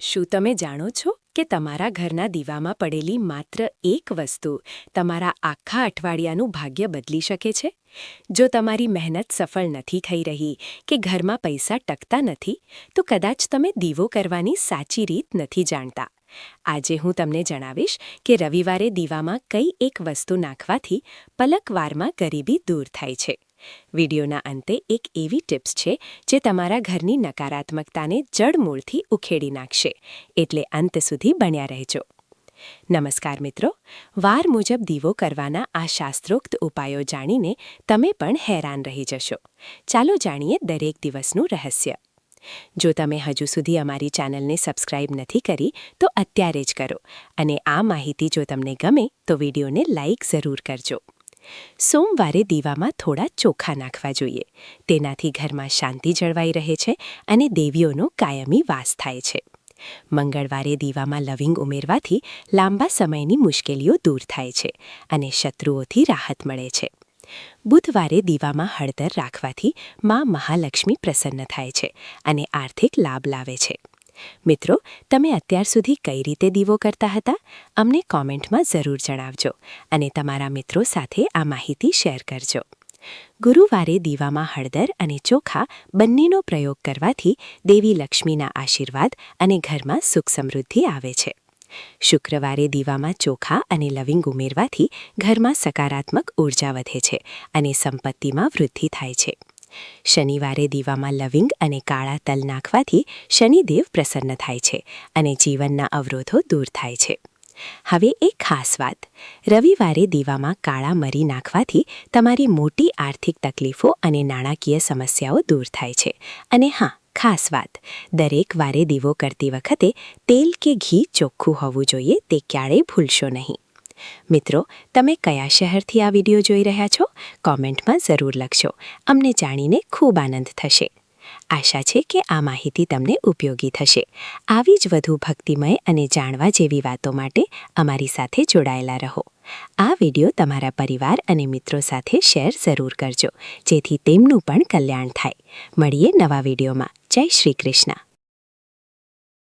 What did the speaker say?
શું તમે જાણો છો કે તમારા ઘરના દીવામાં પડેલી માત્ર એક વસ્તુ તમારા આખા અઠવાડિયાનું ભાગ્ય બદલી શકે છે? જો તમારી મહેનત સફળ નથી થઈ રહી કે ઘરમાં પૈસા ટકતા નથી, તો કદાચ તમે દીવો કરવાની સાચી રીત નથી જાણતા. આજે હું તમને જણાવીશ કે રવિવારે દીવામાં કઈ એક વસ્તુ નાખવાથી પલકવારમાં ગરીબી દૂર થાય છે. વિડિયોના અંતે એક એવી ટિપ્સ છે જે તમારા ઘરની નકારાત્મકતાને જડમૂળથી ઉખેડી નાખશે, એટલે અંત સુધી બન્યા રહેજો. નમસ્કાર મિત્રો, વાર મુજબ દીવો કરવાના આ શાસ્ત્રોક્ત ઉપાયો જાણીને તમે પણ હેરાન રહી જશો. ચાલો જાણીએ દરેક દિવસનું રહસ્ય. જો તમે હજુ સુધી અમારી ચેનલને સબસ્ક્રાઇબ નથી કરી તો અત્યારે જ કરો, અને આ માહિતી જો તમને ગમે તો વિડીયોને લાઇક જરૂર કરજો. સોમવારે દીવામાં થોડા ચોખા નાખવા જોઈએ. તેનાથી ઘરમાં શાંતિ જળવાઈ રહે છે અને દેવીઓનો કાયમી વાસ થાય છે. મંગળવારે દીવામાં લવિંગ ઉમેરવાથી લાંબા સમયની મુશ્કેલીઓ દૂર થાય છે અને શત્રુઓથી રાહત મળે છે. બુધવારે દીવામાં હળદર રાખવાથી માં મહાલક્ષ્મી પ્રસન્ન થાય છે અને આર્થિક લાભ લાવે છે. મિત્રો, તમે અત્યાર સુધી કઈ રીતે દીવો કરતા હતા? અમને કોમેન્ટમાં જરૂર જણાવજો અને તમારા મિત્રો સાથે આ માહિતી શેર કરજો. ગુરુવારે દીવામાં હળદર અને ચોખા બંનેનો પ્રયોગ કરવાથી દેવી લક્ષ્મીના આશીર્વાદ અને ઘરમાં સુખ સમૃદ્ધિ આવે છે. શુક્રવારે દીવામાં ચોખા અને લવિંગ ઉમેરવાથી ઘરમાં સકારાત્મક ઉર્જા વધે છે અને સંપત્તિમાં વૃદ્ધિ થાય છે. શનિવારે દીવામાં લવિંગ અને કાળા તલ નાખવાથી શનિદેવ પ્રસન્ન થાય છે અને જીવનના અવરોધો દૂર થાય છે. હવે એક ખાસ વાત, રવિવારે દીવામાં કાળા મરી નાખવાથી તમારી મોટી આર્થિક તકલીફો અને નાણાકીય સમસ્યાઓ દૂર થાય છે. અને હા, ખાસ વાત, દરેક વારે દીવો કરતી વખતે તેલ કે ઘી ચોખ્ખું હોવું જોઈએ, તે ક્યારેય ભૂલશો નહીં. મિત્રો, તમે કયા શહેરથી આ વિડીયો જોઈ રહ્યા છો? કોમેન્ટમાં જરૂર લખજો. અમને જાણીને ખૂબ આનંદ થશે. આશા છે કે આ માહિતી તમને ઉપયોગી થશે. આવી જ વધુ ભક્તિમય અને જાણવા જેવી વાતો માટે અમારી સાથે જોડાયેલા રહો. આ વિડીયો તમારા પરિવાર અને મિત્રો સાથે શેર જરૂર કરજો, જેથી તેમનું પણ કલ્યાણ થાય. મળીએ નવા વિડીયોમાં. જય શ્રી કૃષ્ણ.